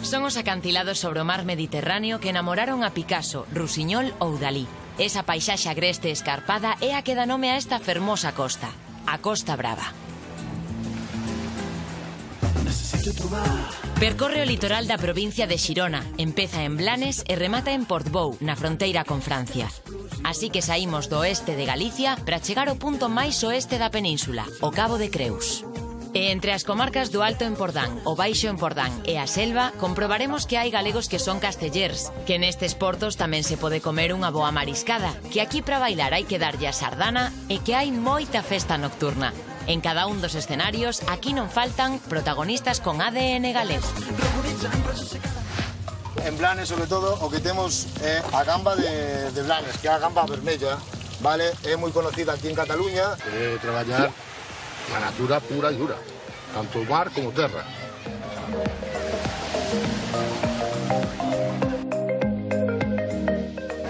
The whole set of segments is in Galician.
Son os acantilados sobre o mar Mediterráneo que enamoraron a Picasso, Rusiñol ou Dalí. Esa paisaxe agreste escarpada é a que dá nome a esta fermosa costa, a Costa Brava. Percorre o litoral da provincia de Xirona, empeza en Blanes e remata en Portbou, na fronteira con Francia. Así que saímos do oeste de Galicia para chegar ao punto máis oeste da península, o Cabo de Creus. E entre as comarcas do Alto Empordán, o Baixo Empordán e a Selva, comprobaremos que hai galegos que son castellers, que nestes portos tamén se pode comer unha boa mariscada, que aquí para bailar hai que darlle a sardana e que hai moita festa nocturna. En cada un dos escenarios, aquí non faltan protagonistas con ADN galego. En Blanes, sobre todo, o que temos é a gamba de Blanes, que é a gamba vermella, vale? É moi conocida aquí en Cataluña. É traballar a natura pura e dura, tanto o mar como terra.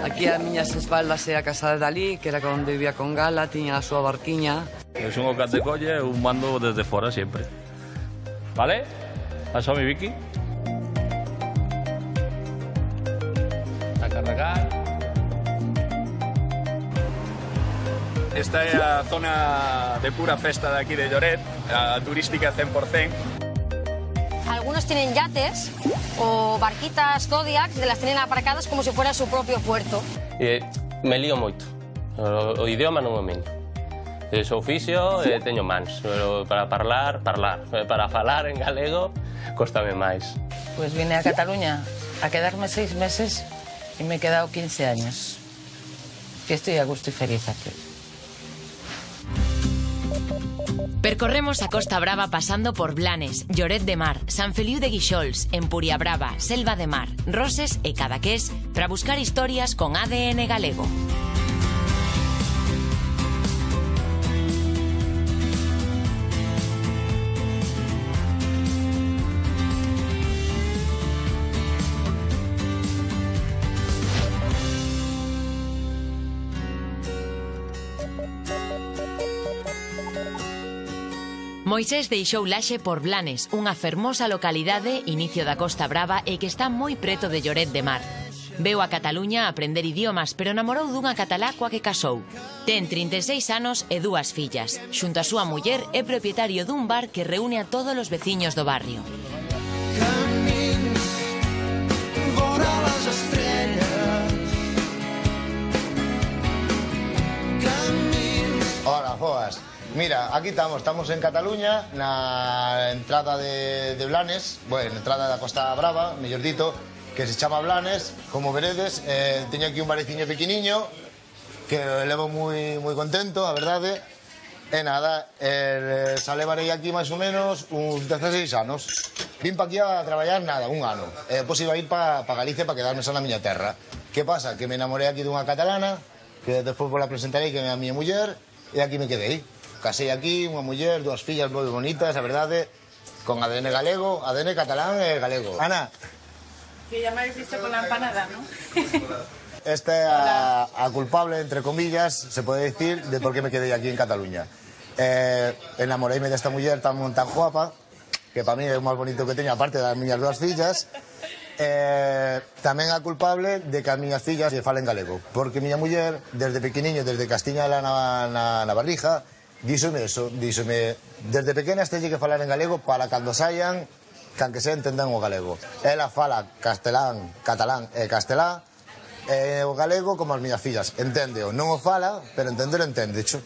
Aquí a miñas espaldas é a casa de Dalí, que era onde vivía con Gala, tiña a súa barquiña. Eu son o que te colle, eu mando desde fora sempre. Vale? Pasó mi Vicky. A carregar. Esta é a zona de pura festa de aquí de Lloret, a turística 100%. Algunos tienen yates o barquitas Zodiac, que las tienen aparcadas como si fuera su propio puerto. Me lío moito. O idioma non o domino. Sou oficio e teño mans, pero para parlar. Para falar en galego, cóstame máis. Pues vine a Cataluña a quedarme 6 meses y me he quedado 15 años. Que estoy a gusto y feliz aquí. Percorremos a Costa Brava pasando por Blanes, Lloret de Mar, San Feliu de Guíxols, Empuriabrava, Selva de Mar, Roses e Cadaqués para buscar historias con ADN galego. Moisés deixou Laxe por Blanes, unha fermosa localidade, inicio da Costa Brava e que está moi preto de Lloret de Mar. Veu a Cataluña a aprender idiomas, pero namorou dunha catalá coa que casou. Ten 36 anos e 2 fillas. Xunto a súa muller é propietario dun bar que reúne a todos os veciños do barrio. Hola, joas. Mira, aquí estamos en Cataluña, na entrada de Blanes, bueno, entrada da Costa Brava, mellor dito, que se chama Blanes. Como veredes, teño aquí un bareciño pequeniño, que levo moi contento, a verdade. E nada, xa levarei aquí máis ou menos uns 16 anos. Vim pa aquí a traballar nada, un ano. Depois iba a ir pa Galicia para quedarme xa na miña terra. Que pasa? Que me enamorei aquí dunha catalana, que despois vos la presentarei, que é a miña muller, e aquí me quedei. Casei aquí, unha muller, 2 fillas moi bonitas, a verdade, con ADN galego, ADN catalán e galego. Ana. Que ya me habéis visto con la empanada, ¿no? Esta é a culpable, entre comillas, se pode dicir, de por qué me quedei aquí en Cataluña. Enamoreime desta muller tan guapa, que para mí é o máis bonito que teño, aparte das miñas 2 fillas. Tamén a culpable de que as miñas fillas lle falen galego, porque miña muller, desde pequeniño, desde Castiña na barriga, díxome eso, díxome, desde pequenas teñe que falar en galego para cando saian, can que se entendan o galego. Ela fala castelán, catalán e castelá, e o galego como as miñas fillas, enténdeo, non o fala, pero entender entende, hecho.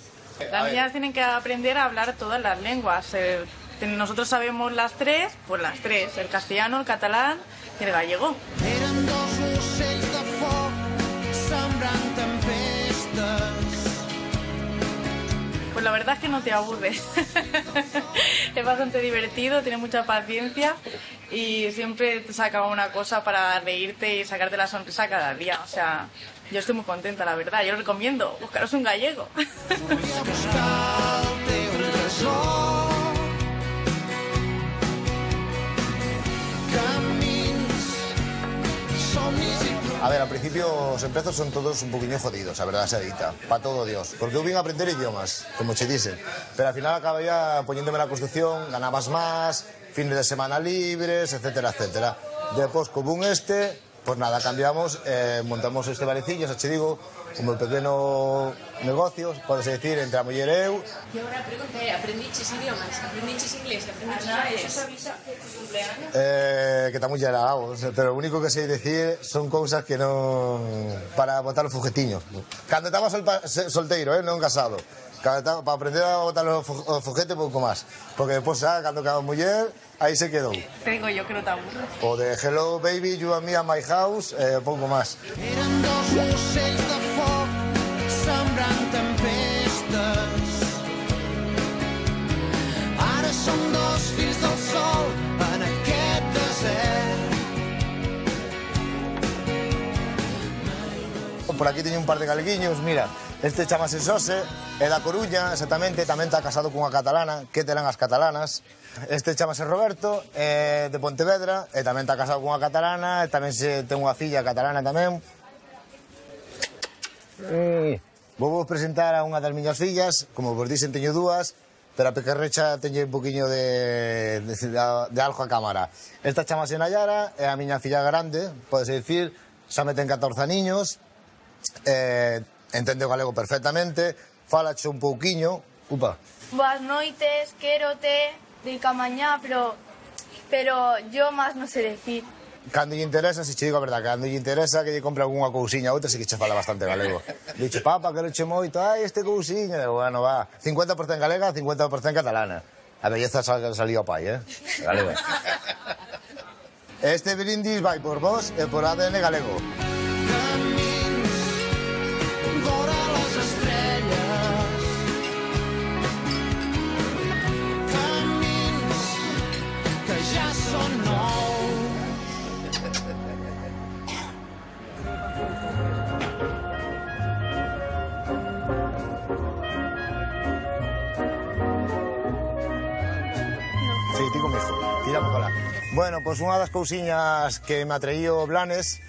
Las niñas tienen que aprender a hablar todas las lenguas. Nosotros sabemos las 3, pues las 3, el castellano, el catalán y el gallego. Eren dos ocells de foc, sembrant tempestes. Pues la verdad es que no te aburres. Es bastante divertido, tiene mucha paciencia y siempre te saca una cosa para reírte y sacarte la sonrisa cada día. O sea, yo estoy muy contenta, la verdad. Yo lo recomiendo, buscaros un gallego. A ver, al principio os empezos son todos un poquinho jodidos, a verdad se dita, pa todo Dios. Porque eu vim a aprender idiomas, como che dicen. Pero al final acaba ya poniéndome na construcción, ganabas más, fines de semana libres, etcétera, etcétera. Despois, como un pois nada, cambiamos, montamos este barecillo, xa che digo, como pequeno negocio, podese dicir, entre a muller e eu. E agora a pregunta é, aprendiches idiomas? Aprendiches inglés? Aprendiches francés? Que está moi gelado, pero o único que sei dicir son cousas que non... para botar os fujetiños. Cando estaba solteiro, non casado. Para aprender a botar os foguetes pouco máis. Porque depois, cando acaba a muller, aí se quedou. Tengo yo que no te aburro. O de Hello Baby, You and Me at My House, pouco máis. Eren dos ocells de foc sembrant tempestes. Ara som dos fills del sol en aquest desert. Por aquí teño un par de galeguiños, mira. Este chamase Xose, é da Coruña, exactamente, tamén está casado cunha catalana, que terán as catalanas. Este chamase Roberto, é de Pontevedra, e tamén está casado cunha catalana, e tamén ten unha filla catalana tamén. Vou presentar a unha das miñas fillas, como vos dixen teño dúas, pero a pequerrecha teño un poquinho de algo a cámara. Esta chamase Nayara, é a miña filla grande, podese dicir, xa me ten 14 aniños, entende o galego perfectamente, falache un pouquiño. Upa. Boas noites, quérote, dica mañá, pero yo máis non sei decir. Cando lle interesa, se che digo a verdade, cando lle interesa que lle compre algunha cousiña, outra, se que che fala bastante galego. Dixe, papa, queroche moito, ai, este cousiña, bueno, va, 50% galega, 50% catalana. A belleza salió a pai, galego. Este brindis vai por vos e por ADN galego. Sí, ti conmigo, tiramos para lá. Bueno, pois unha das cousiñas que me atraío Blanes,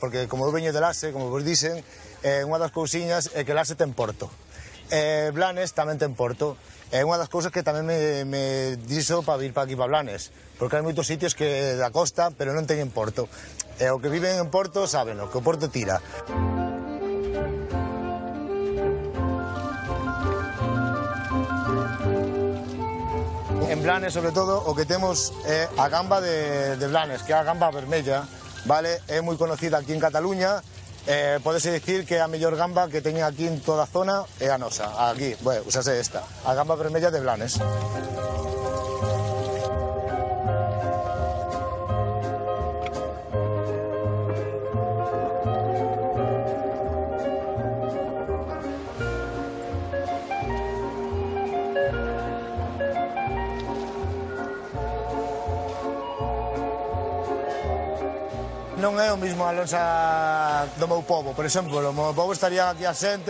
porque como eu veño de Lase, como vos dicen, unha das cousiñas é que Lase ten porto. Blanes tamén ten porto. É unha das cousas que tamén me dixo para vir para aquí para Blanes, porque hai moitos sitios que da costa, pero non teñen porto. E o que viven en porto saben, o que o porto tira. En Blanes, sobre todo, o que temos é a gamba de Blanes, que é a gamba vermella, vale? É moi conocida aquí en Cataluña. Podese dicir que a mellor gamba que teñen aquí en toda a zona é a nosa. Aquí, bueno, usase esta, a gamba vermella de Blanes. Non é o mismo a lonxa do meu povo, por exemplo, o meu povo estaría aquí a xente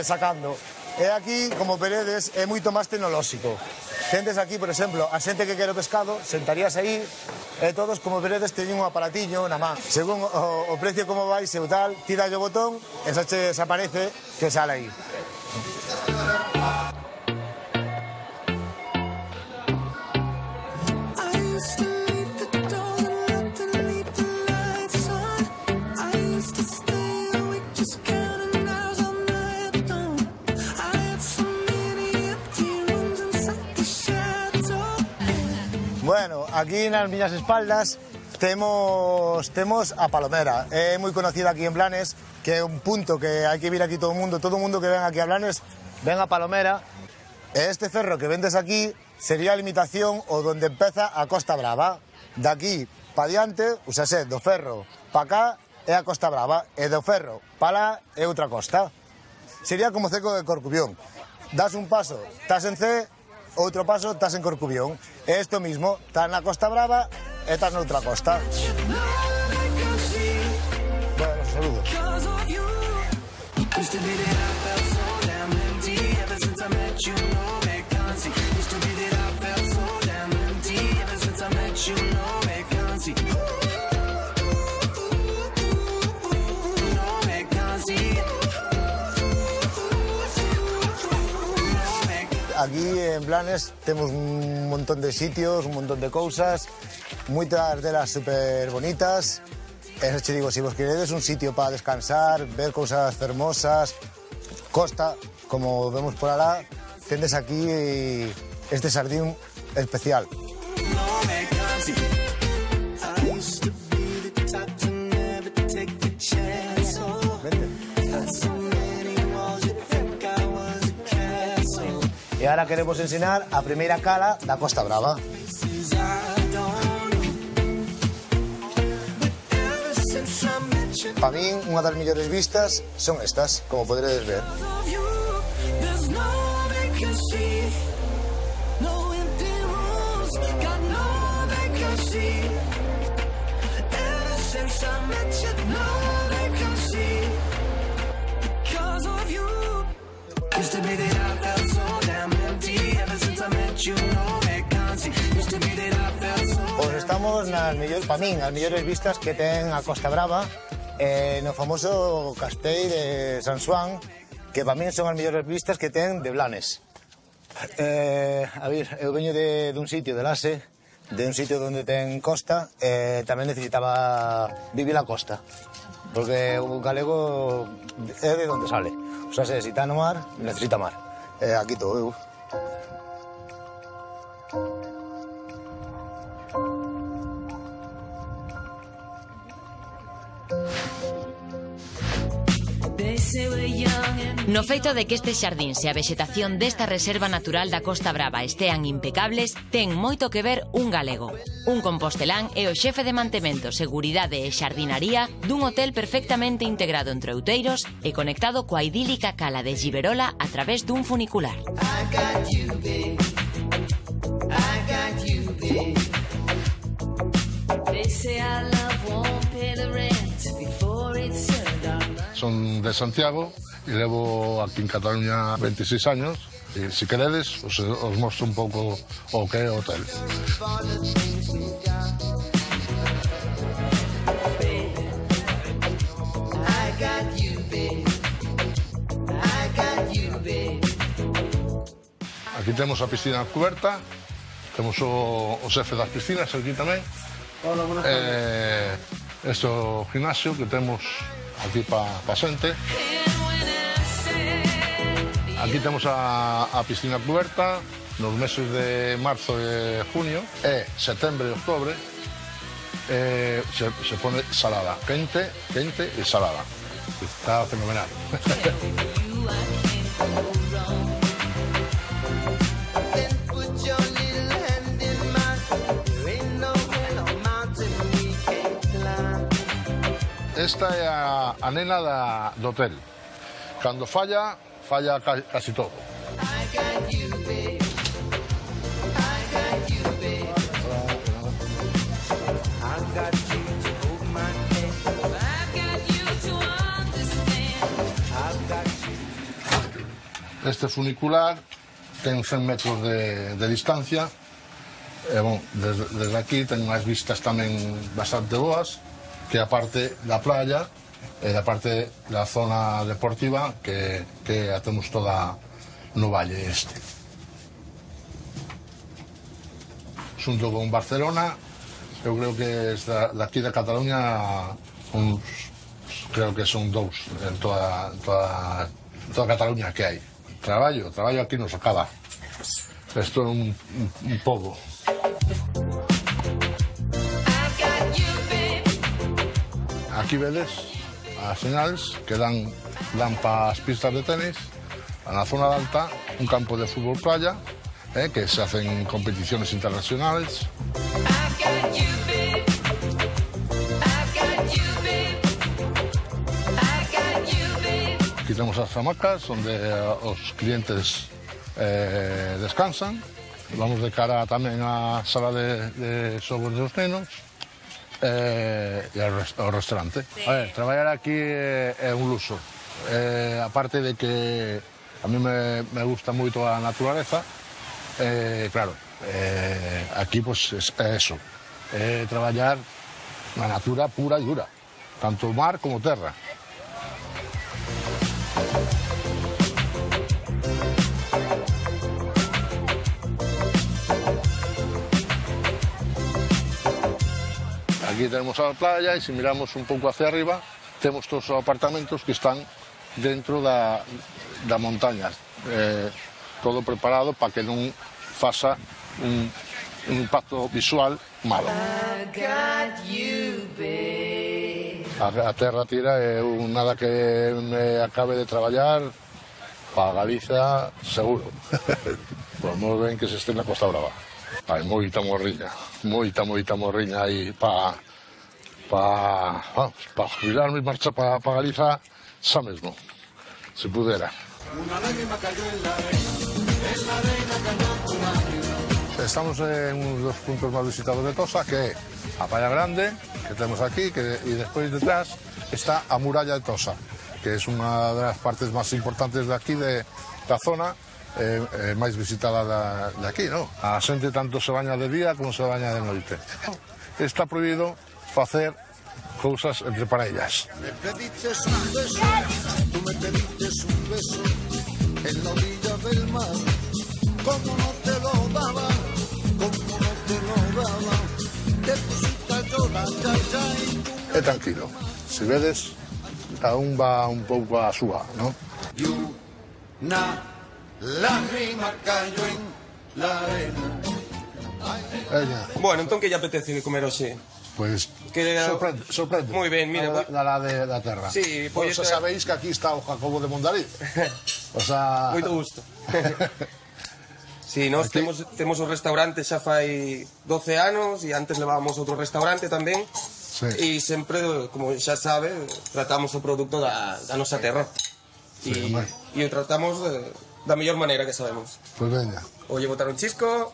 sacando. E aquí, como veredes, é moito máis tecnolóxico. Tendes aquí, por exemplo, a xente que quere o pescado, sentarías aí, e todos, como veredes, teñen un aparatiño na man. Según o precio como vai, se o tal, tira o botón, e xa che desaparece que sale aí. Bueno, aquí nas miñas espaldas temos a Palomera. É moi conocida aquí en Blanes, que é un punto que hai que vir aquí todo o mundo que ven aquí a Blanes, ven a Palomera. E este ferro que vendes aquí sería a limitación o donde empeza a Costa Brava. De aquí pa diante, usase do ferro pa cá é a Costa Brava, e do ferro pa lá é outra costa. Sería como Ceco de Corcubión. Das un paso, estás en C, outro paso, estás en Corcubión. É isto mismo, estás na Costa Brava e estás na outra costa. Bueno, saludo. aquí en Blanes temos un montón de sitios, un montón de cousas, moitas delas super bonitas. Eso te digo, se vos queredes un sitio para descansar, ver cousas fermosas, costa, como vemos por alá, tendes aquí este xardín especial. E agora queremos ensinar a primeira cala da Costa Brava. Para min, unha das mellores vistas son estas, como poderedes ver. Pois estamos nas mellores, para min, as mellores vistas que ten a Costa Brava, no famoso Castell de San Xoán, que para min son as mellores vistas que ten de Blanes. A ver, eu veño dun sitio de Lase, de un sitio onde ten costa, tamén necesitaba vivir a costa, porque un galego é de onde sale. O sea, se está no mar, necesita mar. Aquí todo eu. No feito de que este xardín e a vexetación desta reserva natural da Costa Brava estean impecables, ten moito que ver un galego. Un compostelán é o xefe de mantemento, seguridade e xardinaría dun hotel perfectamente integrado entre outeiros e conectado coa idílica cala de Giberola a través dun funicular. Son de Santiago e levo aquí en Cataluña 26 años e se queredes os mostro un pouco o que é o hotel. Aquí temos a piscina cuberta, temos o xefe das piscinas aquí tamén. Hola, buenas tardes. Este é o gimnasio que temos aquí para xente. Aquí temos a piscina cuberta nos meses de marzo e junio e setembro e octubre se pone salada, quente e salada. Está fenomenal. Esta é a nena do hotel. Cando falla casi todo. Este funicular ten 100 metros de distancia. E, bon, desde aquí ten unhas vistas tamén bastante boas, que a parte da playa e da parte da zona deportiva que a temos toda no valle este. Xunto con Barcelona, eu creo que daqui da Cataluña creo que son dous en toda Cataluña que hai. Traballo aquí non se acaba. Isto é un pobo. Aquí vedes as señales que dan para as pistas de tenis, na zona de alta un campo de fútbol playa, que se hacen competiciones internacionales. Aquí tenemos as hamacas onde os clientes descansan. Vamos de cara tamén á sala de xogos dos nenos e ao restaurante. A ver, traballar aquí é un luxo. Aparte de que a mí me gusta moito a naturaleza, claro, aquí pues é eso, é traballar na natura pura e dura, tanto mar como terra. Aquí tenemos a playa e se miramos un pouco hacia arriba temos todos os apartamentos que están dentro da montaña, todo preparado para que non faça un impacto visual malo. A terra tira é nada que me acabe de traballar para Galicia seguro. Pues moi ben que se este na Costa Brava. Hai moita morriña aí para jubilarme e marchar para Galicia xa mesmo, se pudera. Estamos en uno de los puntos más visitados de Tosa, que es a Palla Grande, que tenemos aquí, y después detrás está a Muralla de Tosa, que es una de las partes más importantes de aquí, de la zona, máis visitada de aquí, ¿no? A xente tanto se baña de día como se baña de noite. Está prohibido facer cousas entre parellas. Me pediste un beso, tú me pediste un beso en la orilla del mar. Como no te lo daba, como no te lo daba, te pusiste a llorar, É tranquilo, se vedes, aún va un pouco a súa, ¿no? Y una lágrima cayó en la arena. Bueno, entón que lle apetece de comer hoxe? Pues sorprende. Moi ben, mira. Da terra. Sí, pues sabéis que aquí está o Jacobo de Mondariz. O sea... Moito gusto. Sí, nós temos o restaurante xa fai 12 anos e antes levábamos outro restaurante tamén. E sempre, como xa sabe, tratamos o produto da nosa terra. E o tratamos da mellor maneira que sabemos. Pois veña. Olle botar un chisco...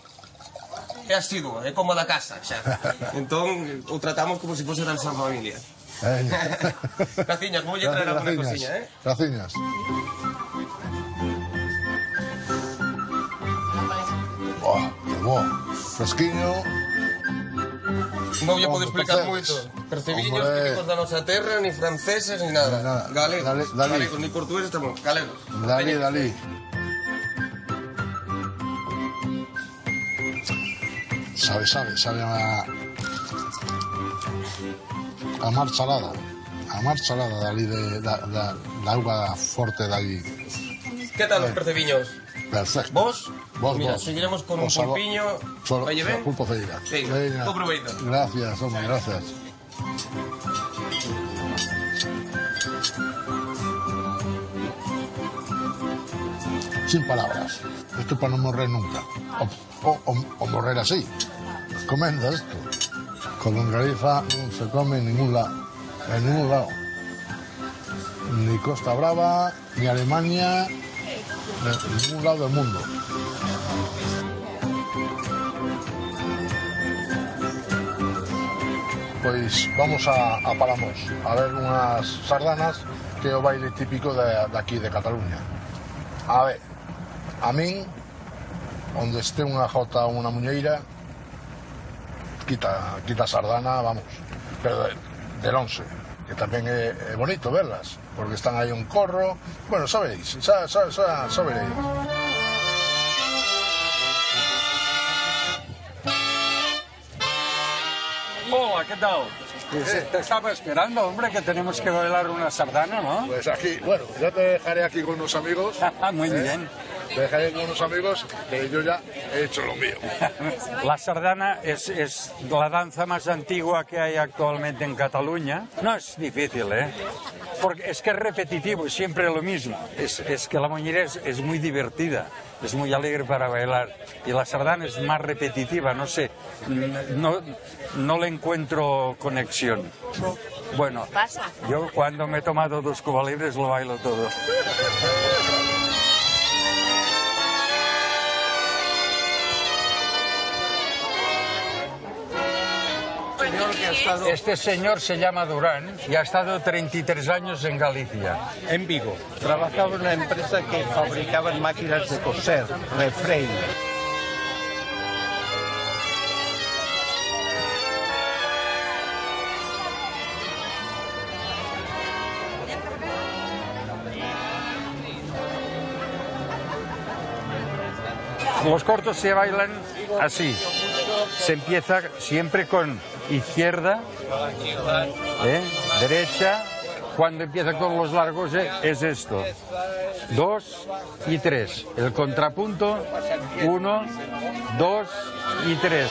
É asiduo, é como da casa, xa. Entón, o tratamos como se fose da nosa familia. Graciñas, como lle traer alguna cosiña, eh? Graciñas. Oh, que bo. Fresquiño. Non lle podo explicar moito. Percebiños típicos da nosa terra, ni franceses, ni nada. Galegos, ni portugueses, estamos galegos. Dalí. Sabe a mar salada dali da auga forte dali. Que tal os percebiños? Perfecto. Vos? Mira, seguiremos con un pulpiño. Valle ben? Pulpo feira. Veña, bo proveito. Gracias, hombre, gracias. Sin palabras. Esto para non morrer nunca. O morrer así. Comendo esto. Con longaniza non se come en ningún lado. Ni Costa Brava, ni Alemania, en ningún lado del mundo. Pois vamos a Palamos a ver unhas sardanas que é o baile típico de aquí de Cataluña. A ver, a min, onde este unha jota ou unha muñeira, quita sardana, vamos, pero del 11, que tamén é bonito verlas, porque están aí un corro, bueno, xa veréis, xa veréis. Hola, ¿qué tal? Te estaba esperando, hombre, que tenemos que bailar una sardana, ¿no? Pues aquí, bueno, yo te dejaré aquí con unos amigos. Muy bien. Te dejaré con unos amigos, que yo ya he hecho lo mío. La sardana es la danza más antigua que hay actualmente en Cataluña. No es difícil, ¿eh? Porque es que es repetitivo, es siempre lo mismo. Es que la muñeira es muy divertida, es muy alegre para bailar. Y la sardana es más repetitiva, no sé, no le encuentro conexión. Bueno, yo cuando me he tomado 2 Cuba Libres lo bailo todo. Este señor se llama Durán y ha estado 33 años en Galicia. En Vigo. Trabajaba en una empresa que fabricaba máquinas de coser, Refrain. Los cortos se bailan así. Se empieza siempre con izquierda, derecha. Cuando empieza con los largos es esto. 2 y 3. El contrapunto, 1, 2 y 3.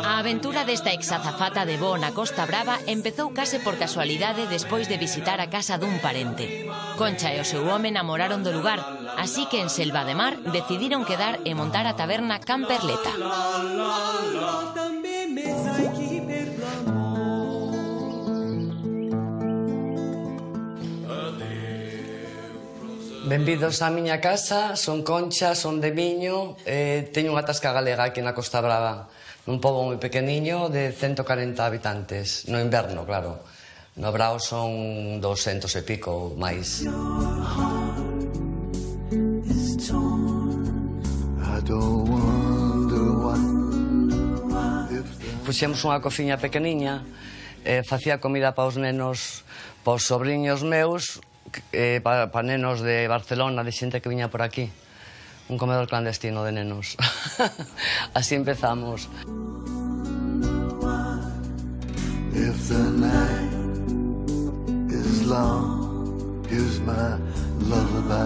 A aventura desta exazafata de voo na Costa Brava empezou case por casualidade despois de visitar a casa dun parente. Concha e o seu home namoraron do lugar, así que en Selva de Mar decidiron quedar e montar a taberna Can Perleta. Benvidos á miña casa, son Concha, son de Miño, teño unha tasca galega aquí na Costa Brava, nun pobo moi pequeniño de 140 habitantes, no inverno, claro. No Brao son 200 e pico máis. Puxemos unha cociña pequeniña, facía comida para os nenos, para os sobriños meus, para nenos de Barcelona, de xente que viña por aquí. Un comedor clandestino de nenos. Así empezamos. If the night is long, here's my lullaby.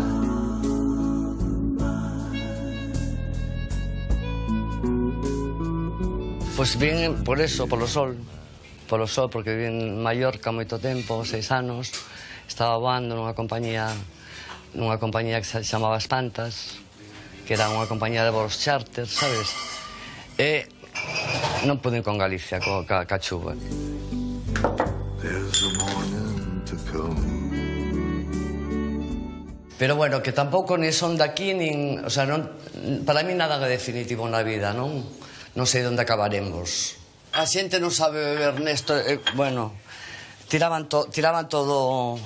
Pois vin por eso, polo sol, porque viví en Mallorca moito tempo, 6 anos. Estaba voando nunha compañía que se chamaba Espantas, que era unha compañía de voos charter, sabes? E non pude ir con Galicia, ca chuva. Pero bueno, que tampouco ni son daqui, nin... O sea, para mí nada é definitivo na vida, non? Non sei onde acabaremos. A xente non sabe beber nesto, bueno, tiraban todo...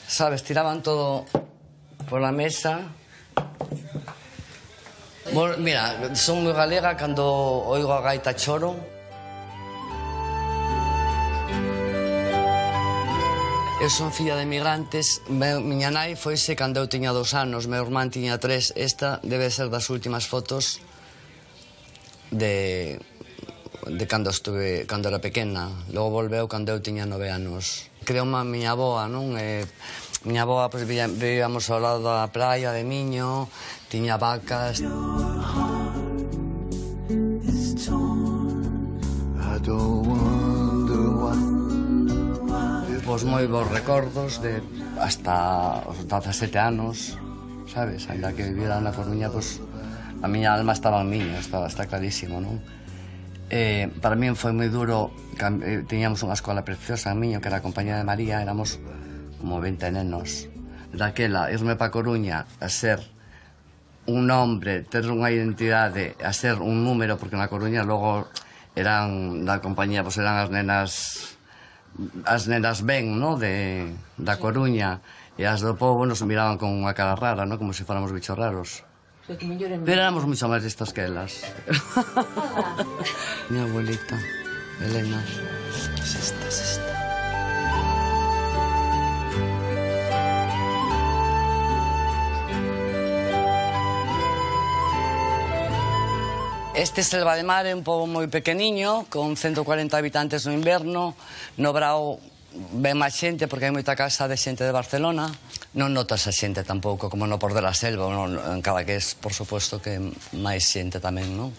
Sabes, tiraban todo por la mesa. Mira, son moi galega cando oigo a gaita choro. Eu son filla de migrantes. Miña nai foise cando eu tiña 2 anos, meu irmán tiña 3. Esta debe ser das últimas fotos de cando era pequena. Logo volveu cando eu tiña 9 anos. Creo-me a miña avoa, non? Miña avoa, pois, vivíamos ao lado da praia de Miño, tiña vacas. Pois moi bons recordos de hasta os 17 anos, sabes? Ainda que viviera na Coruña, pois, a miña alma estaba en Miño, está clarísimo, non? Para min foi moi duro. Tiñamos unha escola preciosa en Miño, que era a Compañía de María, éramos como 20 nenos. Daquela, irme pa Coruña a ser un nombre, ter unha identidade, a ser un número, porque na Coruña logo eran da compañía, pois eran as nenas ben, no, da Coruña, e as do pobo nos miraban con unha cara rara, no, como se fóramos bichos raros. Pero éramos mucho máis listos que elas. Mi abuelita, Elena, es esta. Este Selva de Mar é un pobo moi pequeniño, con 140 habitantes no inverno. No Brao ven máis xente, porque hai moita casa de xente de Barcelona. Non notas a xente tampouco, como no Por de la Selva, en Cadaqués, por suposto, que máis xente tamén, non?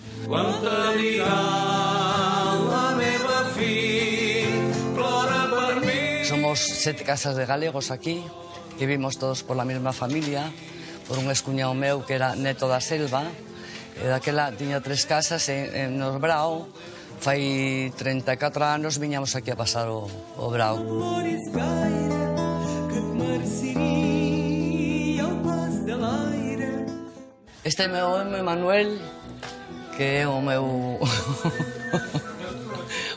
Somos 7 casas de galegos aquí, que vivimos todos por la mesma familia, por un escuñado meu que era neto da selva, e daquela tiña 3 casas en Nos Brao. Fai 34 anos viñamos aquí a pasar o Brao. Este é meu home Manuel, que é o meu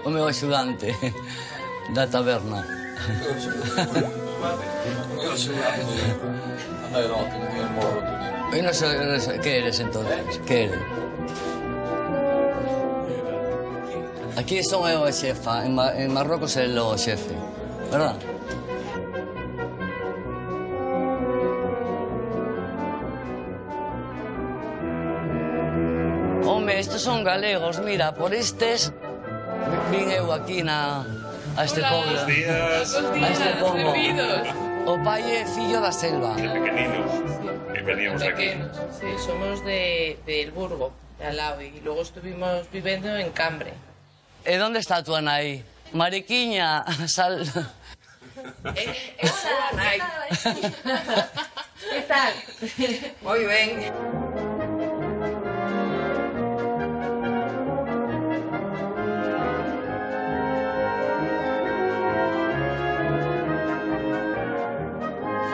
o meu axudante da taberna. Non sei, que eres entonces? Que eres? Aquí son eu a xefa, en Marrocos é o xefe, verdad? Home, estes son galegos, mira, por estes vin eu aquí a este poble. Buenos días. A este pobo. O pai é fillo da selva. De pequeninos, que veníamos aquí. Sí, somos del Burgo, de al lado, y luego estuvimos viviendo en Cambre. E onde está tu nai? Mariquiña, sal... Esa nai. ¿Qué tal? Muy bien.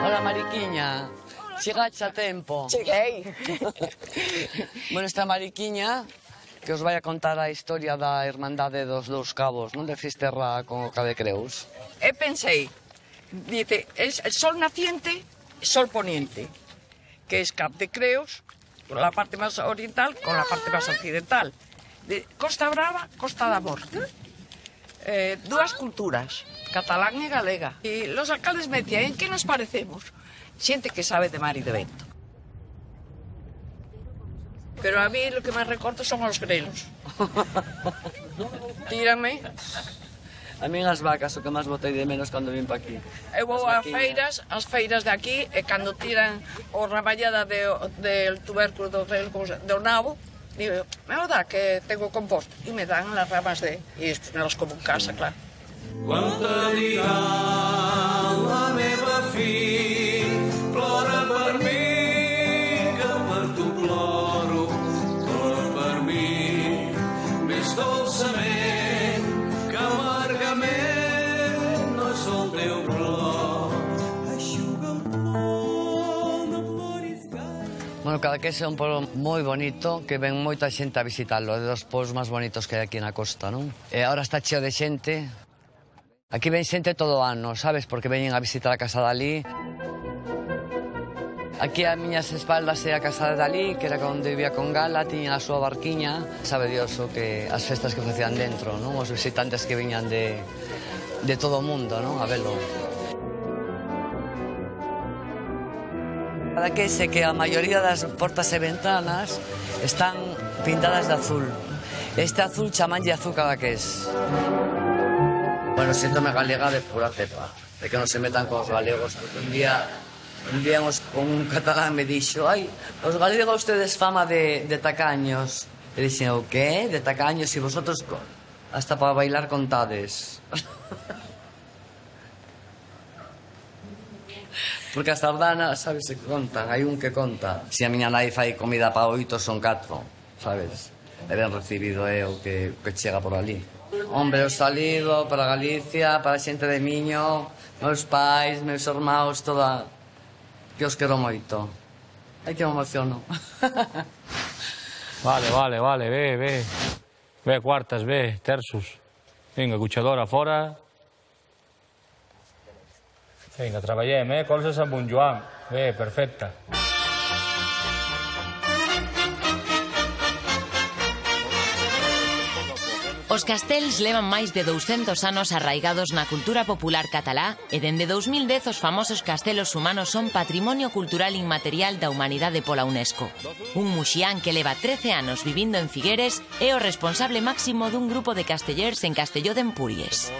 Hola, Mariquiña. Chegaste a tempo. Cheguei. Bueno, esta Mariquiña que os vai a contar a historia da Irmandade dos Dous Cabos, non de Fisterra con o Cade Creus. E pensei, dice, es el sol naciente, sol poniente, que es Cap de Creus, con la parte más oriental, con la parte más occidental. De Costa Brava, Costa da Morte. Dúas culturas, catalán e galega. Y los alcaldes me decían, ¿en qué nos parecemos? Xente que sabe de mar y de vento. Pero a mí lo que más recorto son os grelos. Tírame. A mí as vacas o que máis botei de menos cando vim pa aquí. Eu vou a as feiras de aquí, e cando tiran o raballada del tubérculo do nabo, digo, me o dá que tengo compost. E me dan las ramas y despois me las como en casa, claro. Quan te diran la meva fi, plora per mi, que per tu ploro, plora per mi, més dolçament que amargament, no és el teu plor, aixuga el plor, no ploris gaire. Bueno, Cadaqués é un pueblo moi bonito, que ven moita xente a visitarlo, é dos pueblos máis bonitos que hai aquí na costa, non? E agora está cheo de xente. Aquí ven xente todo o ano, sabes? Porque veñen a visitar a casa de Dalí. Aquí a miñas espaldas é a casa de Dalí, que era onde vivía con Gala, tiña a súa barquiña. Sabe Dios o que as festas que facían dentro, non? Os visitantes que viñan de todo o mundo, non? A velo. Cadaqués é que a maioría das portas e ventanas están pintadas de azul. Este azul chamanlle azul Cadaqués. Bueno, síntome galega de pura cepa, de que non se metan con os galegos, porque un día un catalán me dixo, ai, os galegos tedes fama de tacaños. E dixen, o qué? De tacaños, e vosotros hasta para bailar contades. Porque as sardanas, sabes, se contan, hai un que conta. Se a miña nai fai comida para 8, son 4, sabes? E ben recibido é o que chega por ali. Hombre, o salido para Galicia, para a xente de Miño, meus pais, meus irmãos, toda... Que os quero moito. Ai, que me emociono. Vale, ve. Ve cuartas, ve, terços. Vinga, cuchadora fora. Vinga, treballem, colzes amb un Joan. Ve, perfecte. Os castells levan máis de 200 anos arraigados na cultura popular catalá e dende 2010 os famosos castelos humanos son Patrimonio Cultural Inmaterial da Humanidade pola UNESCO. Un muxián que leva 13 anos vivindo en Figueres é o responsable máximo dun grupo de castellers en Castelló de Empúries.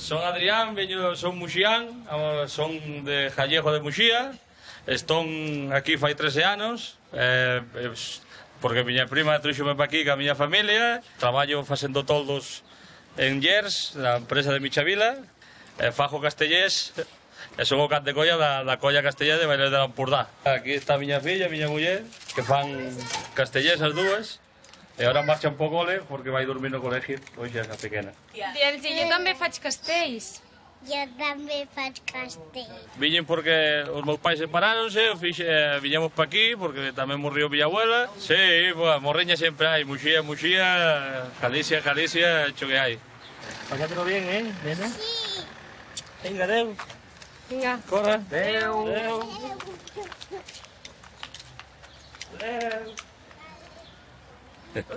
Son Adrián, son muxián, son de Jallejo de Muxía. Estón aquí fai 13 anos, porque miña prima trouxome pa aquí ca miña familia. Traballo facendo toldos en Llers, na empresa de Michavila. Fajo castellés, e son o cat de colla da colla castellá de Baile de l'Empordà. Aquí está a miña filla, a miña muller, que fan castellés as dúas. E ara marxan po cole porque vai dormir no colegio, hoxe a pequena. Dius, jo també faig castells. Jo també faig castells. Viñen porque os meus pais separáronse, viñemos pa aquí porque tamén morriu mi abuela. Sí, morreña sempre hai, Muxía, Galicia, hecho que hai. Pasátelo bien, nena? Sí. Vinga, adeu. Vinga. Corre. Adeu. Adeu.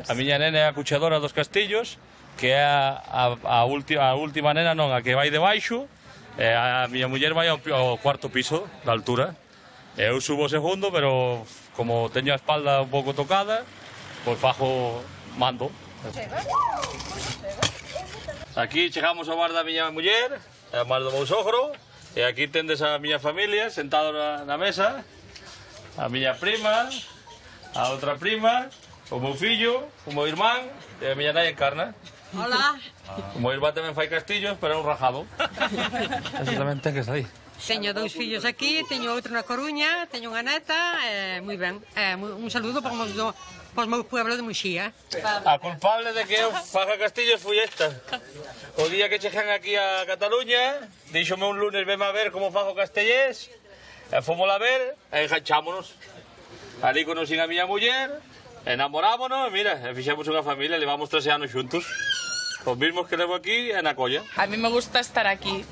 A miña nena é a cuchadora dos castillos, que é a última nena, non, a que vai debaixo, e a miña muller vai ao cuarto piso da altura. Eu subo o segundo, pero como teño a espalda un pouco tocada, pois fajo mando. Aquí chegamos ao bar da miña muller, a bar do meu sogro, e aquí tendes a miña familia sentado na mesa, a miña prima, a outra prima, o meu fillo, o meu irmán e a miña nai Encarna. Hola. O meu irmán tamén fai castillos, pero é un rajado. Eso tamén ten que sair. Teño 2 fillos aquí, teño outro na Coruña, teño unha neta, moi ben. Un saludo para os meus pueblos de Muxía. A culpable de que eu faga castillos fui esta. O día que chegan aquí a Cataluña, díxome un lunes, veme a ver como fago castellés, fomos a ver e enganchámonos. Ali conocí a miña muller, enamorámonos, mira, fixemos unha familia, levamos 13 anos xuntos. Os mismos que levo aquí en la colla. A mí me gusta estar aquí.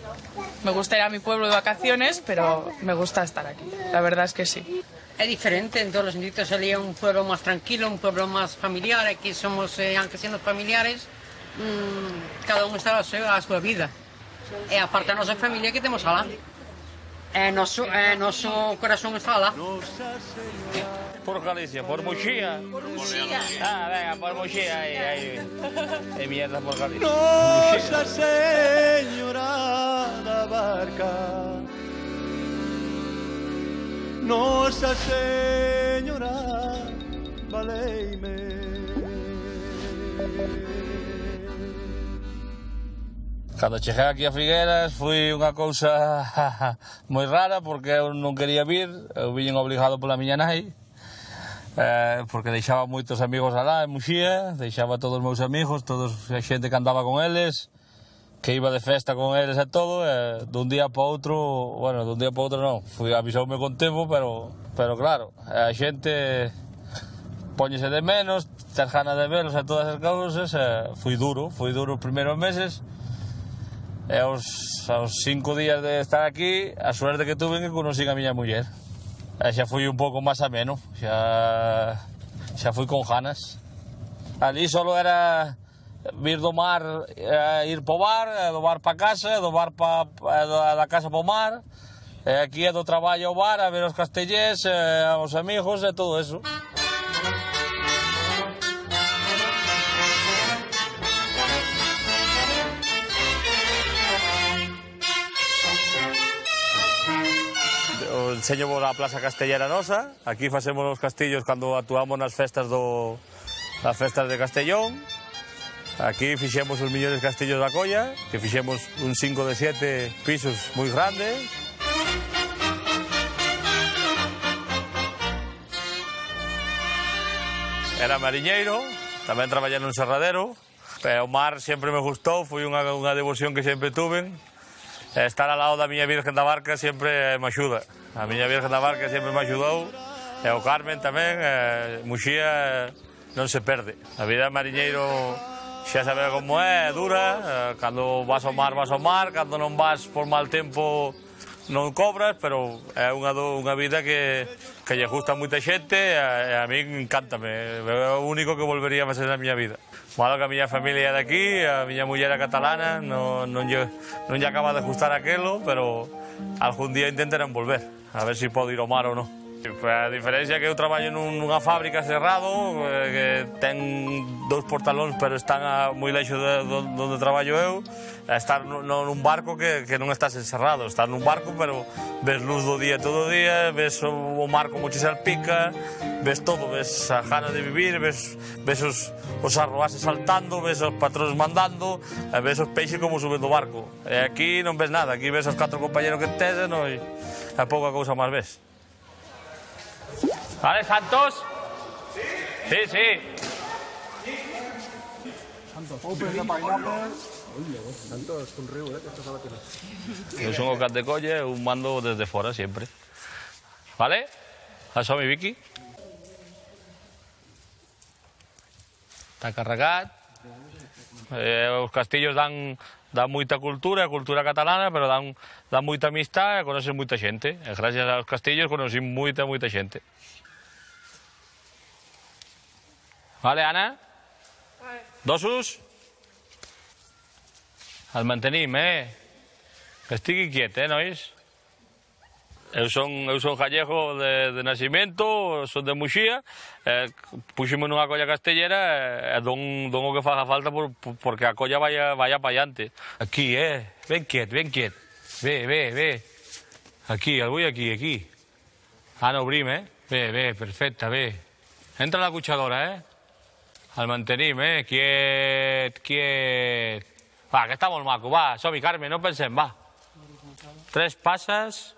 Me gusta ir a mi pueblo de vacaciones, pero me gusta estar aquí. La verdad es que sí. Es diferente, en todos los sentidos salía un pueblo más tranquilo, un pueblo más familiar. Aquí somos, aunque siendo familiares, cada uno está a su vida. Y aparte de nuestra familia que tenemos alá. Nuestro corazón está alá. Por Galicia, por Muxía. Por Muxía. Ah, venga, por Muxía. Ahí. Mierda por Galicia. Nosa Señora da Barca, Nosa Señora valeime. Cando cheguei aquí a Figueras foi unha cousa moi rara porque eu non quería vir, eu viñen obligado pola miña nai, porque deixaba moitos amigos alá en Muxía, deixaba todos os meus amigos, toda a xente que andaba con eles, que iba de festa con eles e todo, e dun día para outro, bueno, dun día para outro non, avisoume con tempo, pero claro, a xente póñese de menos, tes ganas de velos e todas as cousas, foi duro os primeiros meses. E aos 5 días de estar aquí, a suerte que tuve que conocí a miña muller. E xa fui un pouco máis ameno, xa fui con ganas. Ali solo era vir do mar, ir po bar, do bar pa casa, do bar da casa po mar, e aquí é do traballo ao bar, a ver os castellés, os amigos e todo eso. Enseño a Plaza Castellera nosa, aquí facemos os castillos cando actuamos nas festas de Castellón. Aquí fixemos os millores castillos da colla, que fixemos un 5 de 7 pisos moi grandes. Era mariñeiro, tamén traballei nun serradero, pero o mar sempre me gustou, foi unha devoción que sempre tuve. Estar ao lado da miña Virgen da Barca sempre me axuda. A miña Virgen da Barca sempre me axudou, e o Carmen tamén, Muxía non se perde. A vida mariñeiro xa sabe como é dura, cando vas ao mar, cando non vas por mal tempo non cobras, pero é unha vida que lle gusta a moita xente e a mí encántame, é o único que volvería a ser na miña vida. Malo que a miña familia é de aquí, a miña muller é catalana, non lle acaba de gustar aquelo, pero algún día intentarán volver, a ver se podo ir ao mar ou non. A diferencia é que eu traballo nunha fábrica cerrado, que ten 2 portalóns, pero están moi leixo de onde traballo eu, estar nun barco que non estás encerrado, estar nun barco, pero ves luz do día todo o día, ves o mar como che salpica, ves todo, ves a ganas de vivir, ves os arroases saltando, ves os patróns mandando, ves os peixes como suben do barco. E aquí non ves nada, aquí ves os 4 compañeros que tes e a pouca cousa máis ves. ¿Vale, Santos? Sí. Sí. Santos, open de pineapple. Santos, con riu, que estás a la tela. Eu son o cat de colle, eu mando desde fora sempre. ¿Vale? Això, mi Vicky. Està carregat. Os castillos dan dan moita cultura, cultura catalana, pero dan moita amistad e conocen moita xente. E gracias aos castillos conocen moita xente. Vale, Ana? Dosos? El mantenim, Que estigui quiet, nois? Eu son gallego de nacimiento, son de Muxía, puxime nunha colla castellera e don o que faga falta porque a colla vaya pa allante. Aquí, ben quiet. Ve. Aquí, el vull aquí. Ana, obrim, Ve, perfecta, ve. Entra la cuchadora, El mantenim, quiet. Va, que està molt maco, va, som-hi, Carme, no pensem, va. 3 passes.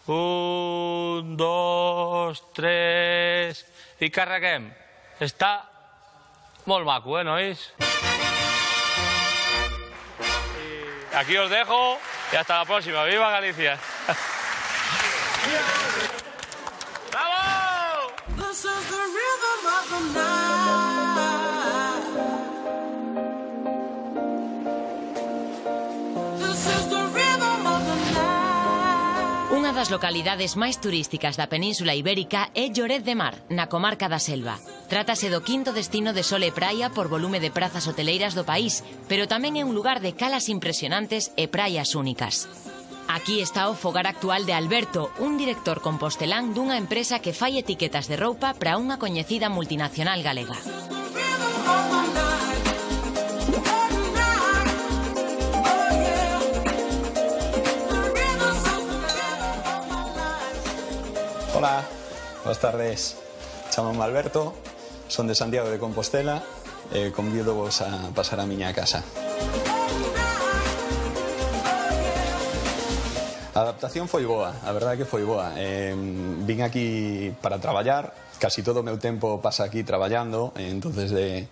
1, 2, 3... I carreguem. Està molt maco, nois? Aquí os dejo y hasta la próxima. ¡Viva Galicia! ¡Bravo! This is the rhythm of the night. This is the rhythm of the night. Unha das localidades máis turísticas da Península Ibérica é Lloret de Mar, na comarca da Selva. Trátase do quinto destino de sol e praia por volume de prazas hoteleiras do país, pero tamén é un lugar de calas impresionantes e praias únicas. Aquí está o fogar actual de Alberto, un director compostelán dunha empresa que fai etiquetas de roupa para unha coñecida multinacional galega. Hola, boas tardes. Chamome Alberto, son de Santiago de Compostela e convido-vos a pasar a miña casa. A adaptación foi boa, a verdade que foi boa. Vin aquí para traballar, casi todo o meu tempo pasa aquí traballando, entonces de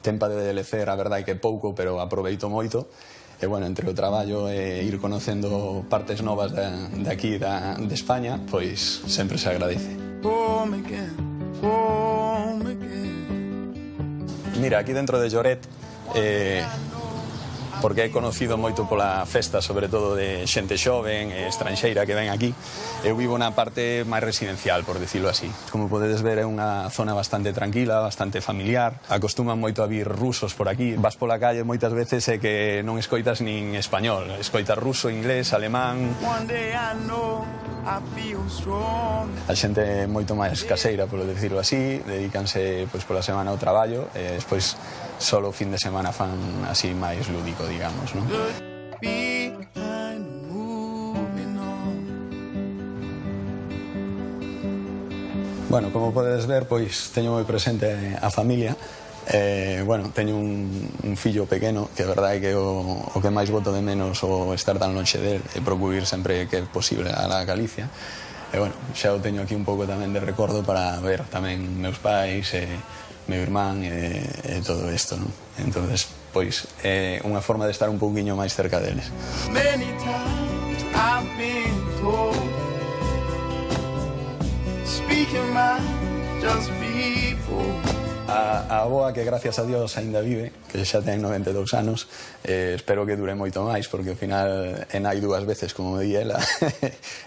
tempo de lecer a verdade que pouco, pero aproveito moito. E, bueno, entre o traballo e ir conocendo partes novas de aquí, de España, pois sempre se agradece. Mira, aquí dentro de Lloret, porque he conocido moito pola festa, sobre todo de xente xoven e estranxeira que ven aquí, eu vivo na parte máis residencial, por decirlo así. Como podedes ver, é unha zona bastante tranquila, bastante familiar, acostuman moito a vir rusos por aquí. Vas pola calle moitas veces e que non escoitas nin español, escoitas ruso, inglés, alemán. A xente é moito máis caseira, por decirlo así, dedícanse pois pola semana ao traballo e despois solo o fin de semana fan así máis lúdico, digamos, non? Bueno, como podedes ver, pois teño moi presente a familia. Bueno, teño un fillo pequeno que a verdade é que o que máis boto de menos o estar tan lonxe del e procurir sempre que é posible a la Galicia. E bueno, xa o teño aquí un pouco tamén de recordo para ver tamén meus pais e meu irmán e todo isto, non? Entonces, pois, é unha forma de estar un pouquiño máis cerca deles. Many times I've been told speaking my just people. A avoa, que gracias a Dios aínda vive, que xa ten 92 anos, espero que dure moito máis, porque ao final en hai 2 veces, como me di ela,